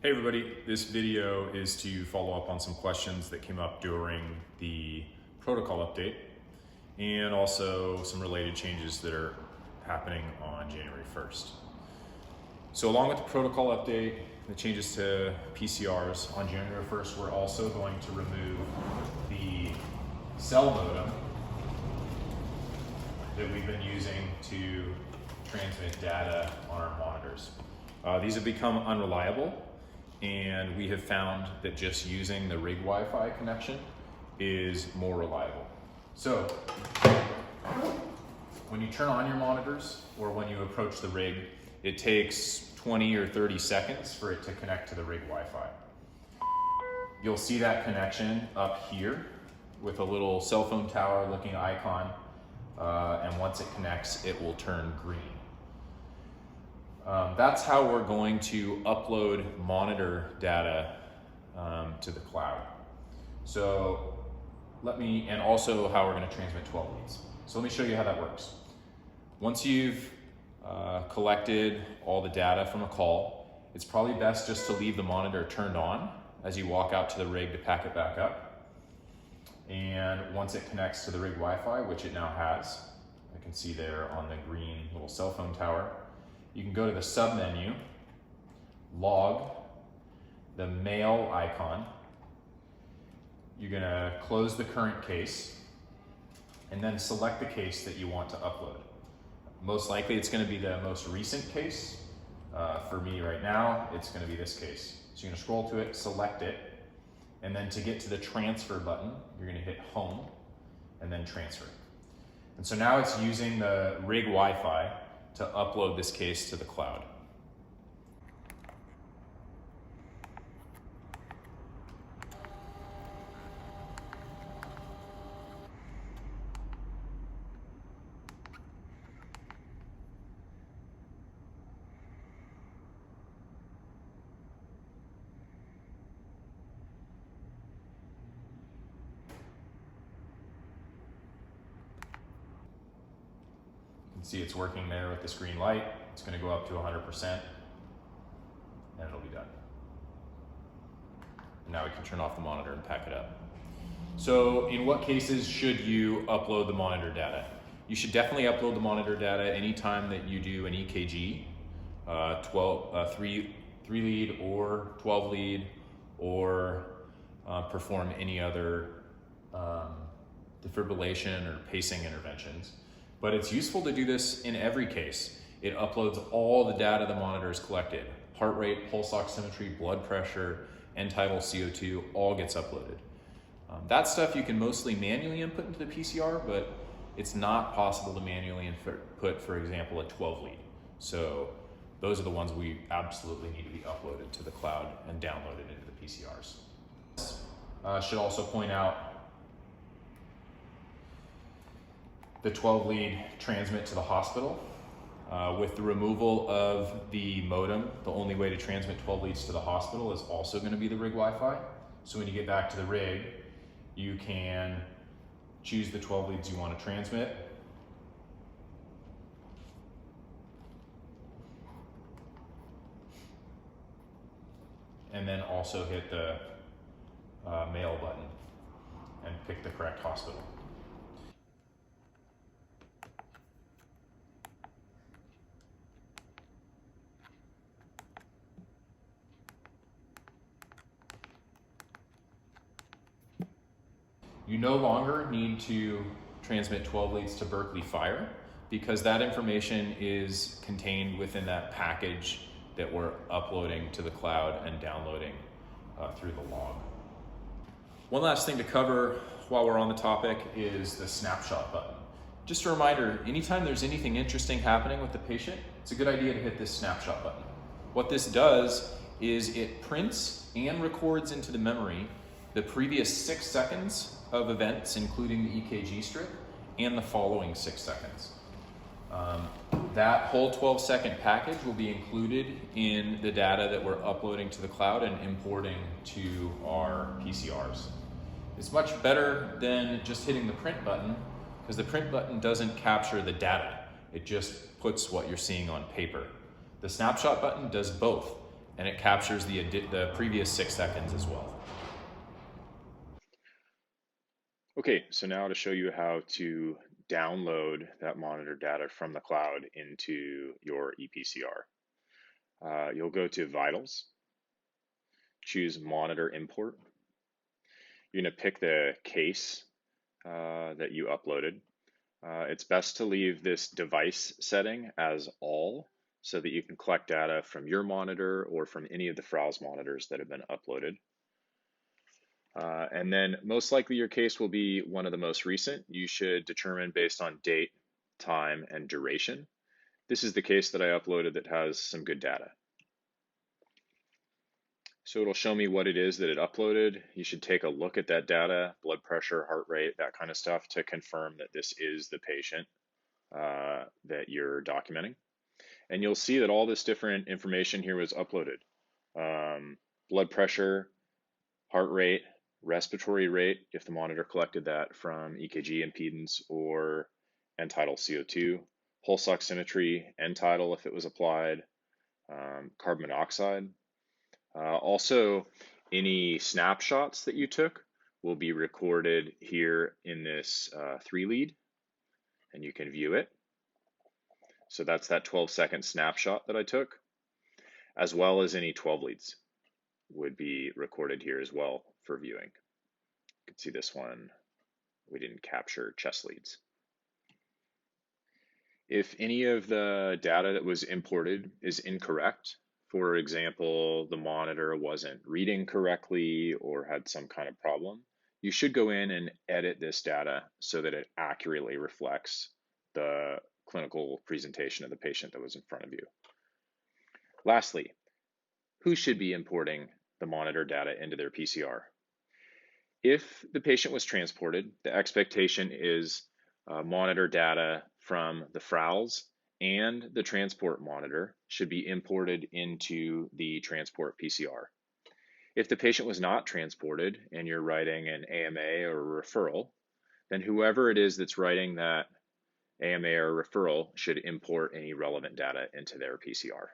Hey everybody, this video is to follow up on some questions that came up during the protocol update and also some related changes that are happening on January 1st. So along with the protocol update, the changes to PCRs on January 1st, we're also going to remove the cell modem that we've been using to transmit data on our monitors. These have become unreliable, and we have found that just using the rig Wi-Fi connection is more reliable. So when you turn on your monitors or when you approach the rig, it takes 20 or 30 seconds for it to connect to the rig Wi-Fi. You'll see that connection up here with a little cell phone tower looking icon, and once it connects, it will turn green. That's how we're going to upload monitor data to the cloud. So and also how we're going to transmit 12 leads. So let me show you how that works. Once you've collected all the data from a call, it's probably best just to leave the monitor turned on as you walk out to the rig to pack it back up. And once it connects to the rig Wi-Fi, which it now has, I can see there on the green little cell phone tower, you can go to the sub-menu, log, the mail icon. You're gonna close the current case and then select the case that you want to upload. Most likely it's gonna be the most recent case. For me right now, it's gonna be this case. So you're gonna scroll to it, select it, and then to get to the transfer button, you're gonna hit home and then transfer. And so now it's using the rig Wi-Fi to upload this case to the cloud. See, it's working there with this green light. It's going to go up to 100% and it'll be done. And now we can turn off the monitor and pack it up. So in what cases should you upload the monitor data? You should definitely upload the monitor data anytime that you do an EKG, 3 lead or 12 lead, or perform any other defibrillation or pacing interventions. But it's useful to do this in every case. It uploads all the data the monitor has collected. Heart rate, pulse oximetry, blood pressure, end-tidal CO2, all gets uploaded. That stuff you can mostly manually input into the PCR, but it's not possible to manually input, for example, a 12 lead. So those are the ones we absolutely need to be uploaded to the cloud and downloaded into the PCRs. Should also point out the 12 lead transmit to the hospital. With the removal of the modem, the only way to transmit 12 leads to the hospital is also going to be the rig Wi-Fi. So when you get back to the rig, you can choose the 12 leads you want to transmit. And then also hit the mail button and pick the correct hospital. You no longer need to transmit 12 leads to Berkeley Fire because that information is contained within that package that we're uploading to the cloud and downloading through the log. One last thing to cover while we're on the topic is the snapshot button. Just a reminder, anytime there's anything interesting happening with the patient, it's a good idea to hit this snapshot button. What this does is it prints and records into the memory the previous 6 seconds of events, including the EKG strip, and the following 6 seconds. That whole 12-second package will be included in the data that we're uploading to the cloud and importing to our PCRs. It's much better than just hitting the print button, because the print button doesn't capture the data. It just puts what you're seeing on paper. The snapshot button does both. and it captures the previous 6 seconds as well. Okay, so now to show you how to download that monitor data from the cloud into your ePCR. You'll go to Vitals, choose Monitor Import. You're going to pick the case that you uploaded. It's best to leave this device setting as all so that you can collect data from your monitor or from any of the Frow's monitors that have been uploaded. And then most likely your case will be one of the most recent. You should determine based on date, time, and duration. This is the case that I uploaded that has some good data. So it'll show me what it is that it uploaded. You should take a look at that data, blood pressure, heart rate, that kind of stuff to confirm that this is the patient that you're documenting. And you'll see that all this different information here was uploaded. Blood pressure, heart rate, respiratory rate, if the monitor collected that from EKG impedance or end tidal CO2, pulse oximetry, end tidal if it was applied, carbon monoxide. Also, any snapshots that you took will be recorded here in this 3-lead, and you can view it. So that's that 12-second snapshot that I took, as well as any 12 leads would be recorded here as well for viewing. You can see this one, we didn't capture chest leads. If any of the data that was imported is incorrect, for example, the monitor wasn't reading correctly or had some kind of problem, you should go in and edit this data so that it accurately reflects the clinical presentation of the patient that was in front of you. Lastly, who should be importing the monitor data into their PCR? If the patient was transported, the expectation is monitor data from the FRALs and the transport monitor should be imported into the transport PCR. If the patient was not transported and you're writing an AMA or a referral, then whoever it is that's writing that AMA or referral should import any relevant data into their PCR.